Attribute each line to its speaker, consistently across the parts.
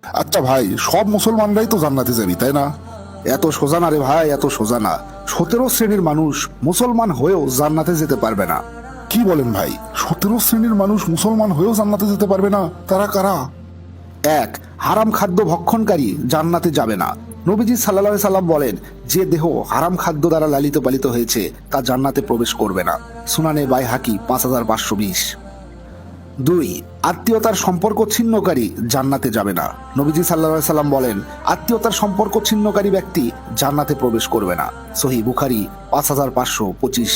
Speaker 1: আচ্ছা ভাই, সব মুসলমানরাই তো জান্নাতে যাবি, তাই না? এত সোজা না রে ভাই, এত সোজা না। 17 শ্রেণীর মানুষ মুসলমান হয়েও জান্নাতে যেতে পারবে না। কি বলেন ভাই, 17 শ্রেণীর মানুষ মুসলমান হয়েও জান্নাতে যেতে পারবে না? তারা কারা? এক, হারাম খাদ্য ভক্ষণকারী জান্নাতে যাবে না। নবীজি সাল্লাল্লাহু আলাইহি সাল্লাম বলেন, যে দেহ হারাম খাদ্য দ্বারা লালিত পালিত হয়েছে তা জান্নাতে প্রবেশ করবে না। সুনানে বাইহাকি 5520। দুই, আত্মীয়তার সম্পর্ক ছিন্নকারী জান্নাতে যাবে না। নবীজি সাল্লাল্লাহু আলাইহি সাল্লাম বলেন, আত্মীয়তার সম্পর্ক ছিন্নকারী ব্যক্তি জান্নাতে প্রবেশ করবে না। সহিহ বুখারী 5525।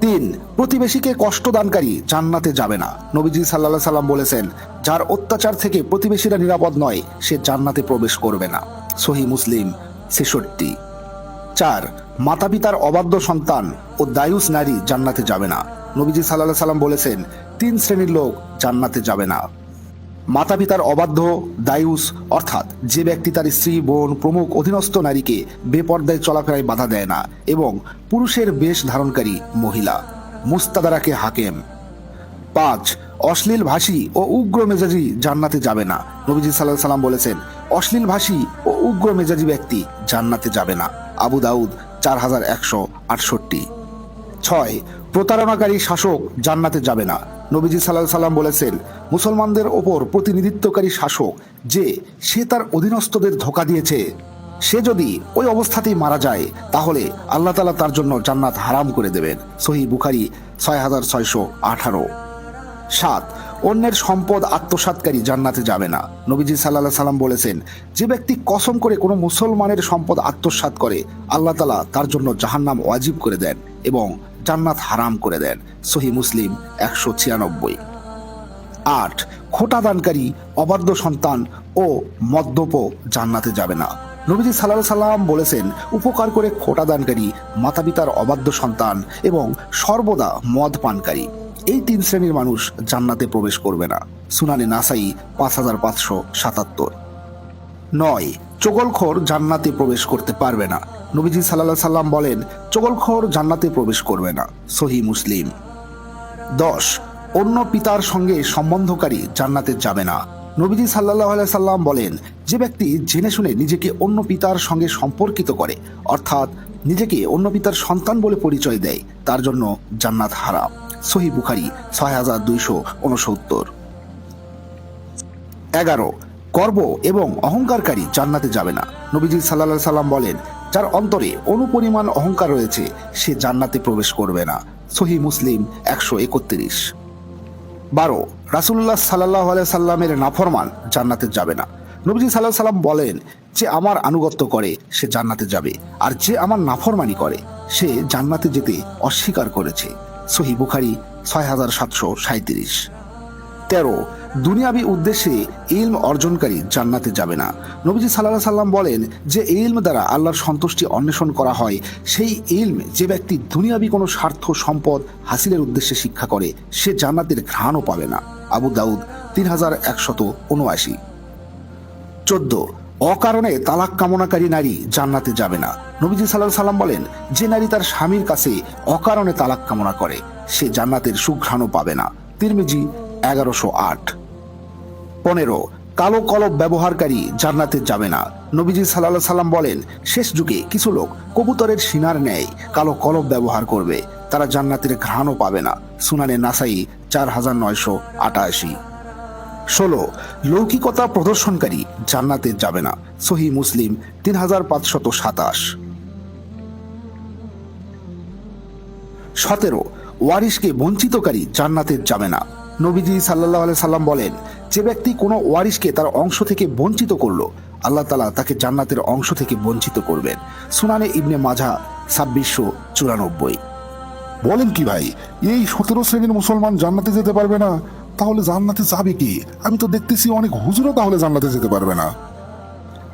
Speaker 1: তিন, প্রতিবেশীকে কষ্টদানকারী জান্নাতে যাবে না। নবীজি সাল্লাল্লাহু আলাইহি সাল্লাম বলেছেন, যার অত্যাচার থেকে প্রতিবেশীরা নিরাপদ নয় সে জান্নাতে প্রবেশ করবে না। সহিহ মুসলিম 66। চার, মাতা পিতার অবাধ্য সন্তান ও দায়ুস নারী জান্নাতে যাবে না। নবীজি সাল্লাল্লাহু আলাইহি সাল্লাম বলেছেন, 3 শ্রেণীর লোক জান্নাতে যাবে না। মাতা পিতার অবাধ্য দায়ুস, অর্থাৎ যে ব্যক্তি তার স্ত্রী, বোন প্রমুখ অধীনস্থ নারীকে বেপর্দায় চলাফেরায় বাধা দেয় না, এবং পুরুষের বেশ ধারণকারী মহিলা। মুস্তাদারাকে হাকেম। 5, অশ্লীল ভাষী ও উগ্র মেজাজি জান্নাতে যাবে না। নবীজি সাল্লাল্লাহু আলাইহি সাল্লাম বলেছেন, অশ্লীল ভাষী ও উগ্র মেজাজি ব্যক্তি জান্নাতে যাবে না। আবু দাউদ 4168। 6, প্রতারণাকারী শাসক জান্নাতে যাবে না। নবীজি সাল্লাল্লাহু আলাইহি সাল্লাম বলেছেন, মুসলমানদের ওপর প্রতিনিধিত্বকারী শাসক যে সে তার অধীনস্থদের ধোঁকা দিয়েছে, সে যদি ওই অবস্থাতেই মারা যায় তাহলে আল্লাহ তাআলা তার জন্য জান্নাত হারাম করে দেবেন। সহিহ বুখারী 6618। 7, অন্যের সম্পদ আত্মসাৎকারী জান্নাতে যাবে না। নবীজি সাল্লাল্লাহু আলাইহি সাল্লাম বলেছেন, যে ব্যক্তি কসম করে কোনো মুসলমানের সম্পদ আত্মসাৎ করে আল্লাহ তাআলা তার জন্য জাহান্নাম ওয়াজিব করে দেন এবং জান্নাত হারাম করে দেন। সহিহ মুসলিম 196। 8, খোটা দানকারী, অবাধ্য সন্তান ও মদ্যপ জান্নাতে যাবে না। নবীজি সাল্লাল্লাহু আলাইহি সাল্লাম বলেছেন, উপকার করে খোটা দানকারী, মাতা পিতার অবাধ্য সন্তান এবং সর্বদা মদ পানকারী, এই 3 শ্রেণীর মানুষ জান্নাতে প্রবেশ করবে না। সুনানে নাসাই 5577। 9, চগলখোর জান্নাতে প্রবেশ করতে পারবে না। নবীজি সাল্লাল্লাহু আলাইহি সাল্লাম বলেন, চগলখোর জান্নাতে প্রবেশ করবে না। সহিহ মুসলিম। 10, অন্য পিতার সঙ্গে সম্বন্ধকারী জান্নাতে যাবে না। নবীজি সাল্লাল্লাহু আলাইহি সাল্লাম বলেন, যে ব্যক্তি জেনে শুনে নিজেকে অন্য পিতার সঙ্গে সম্পর্কিত করে, অর্থাৎ নিজেকে অন্য পিতার সন্তান বলে পরিচয় দেয়, তার জন্য জান্নাত হারাম। সহিহ বুখারী 6269। 11, গর্ব এবং অহংকারকারী জান্নাতে যাবে না। নবীজি সাল্লাল্লাহু আলাইহি সাল্লাম বলেন, যার অন্তরে অনুপরিমাণ অহংকার রয়েছে সে জান্নাতে প্রবেশ করবে না। সহিহ মুসলিম 131। 12, রাসূলুল্লাহ সাল্লাল্লাহু আলাইহি সাল্লামের নাফরমান জান্নাতে যাবে না। নবীজি সাল্লাল্লাহু আলাইহি সাল্লাম বলেন, যে আমার আনুগত্য করে সে জান্নাতে যাবে, আর যে আমার নাফরমানি করে সে জান্নাতে যেতে অস্বীকার করেছে। সহিহ বুখারী 6737। 13, দুনিয়াবি উদ্দেশ্যে ইলম অর্জনকারী জান্নাতে যাবে না। নবীজি সাল্লাল্লাহু আলাইহি সাল্লাম বলেন, যে ইলম দ্বারা আল্লাহর সন্তুষ্টি অন্বেষণ করা হয়, সেই ইলম যে ব্যক্তি দুনিয়াবি কোনো স্বার্থ সম্পদ হাসিলের উদ্দেশ্যে শিক্ষা করে সে জান্নাতের ঘ্রাণও পাবে না। আবু দাউদ 3179। 14, অকারণে তালাক কামনাকারী নারী জান্নাতে যাবে না। নবীজি সাল্লাল্লাহু আলাইহি সাল্লাম বলেন, যে নারী তার স্বামীর কাছে অকারণে তালাক কামনা করে সে জান্নাতের সুঘ্রাণও পাবে না। তিরমিজি 1108। 15, কালো কলব ব্যবহারকারী জান্নাতে যাবে না। নবীজি সাল্লাল্লাহু আলাইহি সাল্লাম বলেন, শেষ যুগে কিছু লোক কবুতরের শিনার ন্যায় কালো কলব ব্যবহার করবে, তারা জান্নাতের ঘ্রাণও পাবে না। সুনানে নাসাই 4988। 16, লৌকিকতা প্রদর্শনকারী জান্নাতে যাবে না। সহিহ মুসলিম 3527। 17, ওয়ারিশকে বঞ্চিতকারী জান্নাতে যাবে না। নবীজি সাল্লাল্লাহু আলাইহি সাল্লাম বলেন, যে ব্যক্তি কোনো ওয়ারিশকে তার অংশ থেকে বঞ্চিত করলো আল্লাহ তাআলা তাকে জান্নাতের অংশ থেকে বঞ্চিত করবেন। সুনানে ইবনে মাজাহ 2694। বলেন কি ভাই, এই 17 শ্রেণীর মুসলমান জান্নাতে যেতে পারবে না? তাহলে জান্নাতে যাবে কি? আমি তো দেখতেছি অনেক হুজুরও তাহলে জান্নাতে যেতে পারবে না।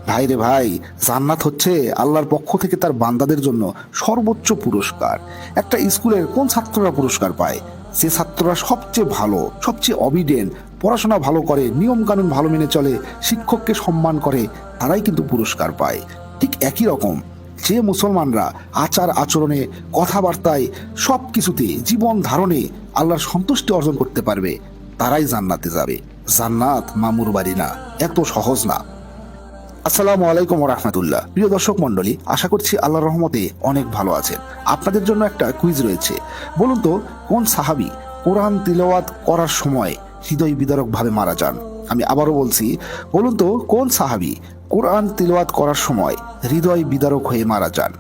Speaker 1: ভাই রে ভাই, জান্নাত হচ্ছে আল্লাহর পক্ষ থেকে তার বান্দাদের জন্য সর্বোচ্চ পুরস্কার। একটা স্কুলের কোন ছাত্ররা পুরস্কার পায়? যে ছাত্ররা সবচেয়ে ভালো, সবচেয়ে অবিডেন্ট, পড়াশোনা ভালো করে, নিয়ম কানুন ভালো মেনে চলে, শিক্ষককে সম্মান করে, তারাই কিন্তু পুরস্কার পায়। ঠিক একই রকম যে মুসলমানরা আচার আচরণে, কথাবার্তায়, সব কিছুতে, জীবন ধারণে আল্লাহর সন্তুষ্টি অর্জন করতে পারবে, তারাই জান্নাতে যাবে। জান্নাত মামুর বাড়ি না, এত সহজ না। আসসালামু আলাইকুম রহমতুল্লাহ। প্রিয় দর্শক মন্ডলী, আশা করছি আল্লাহর রহমতে অনেক ভালো আছেন। আপনাদের জন্য একটা কুইজ রয়েছে। বলুন তো, কোন সাহাবী কোরআন তিলাওয়াত করার সময় হৃদয় বিদারক ভাবে মারা যান? আমি আবারও বলছি, বলুন তো কোন সাহাবী কোরআন তিলাওয়াত করার সময় হৃদয় বিদারক হয়ে মারা যান?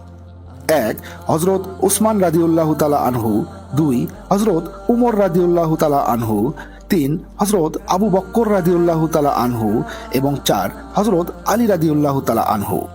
Speaker 1: এক, হজরত উসমান রাদিউল্লাহু তাআলা আনহু। দুই, হজরত উমর রাদিউল্লাহু তাআলা আনহু। তিন, হজরত আবু বক্কর রাদিউল্লাহু তাআলা আনহু। এবং চার, হজরত আলী রাদিউল্লাহু তাআলা আনহু।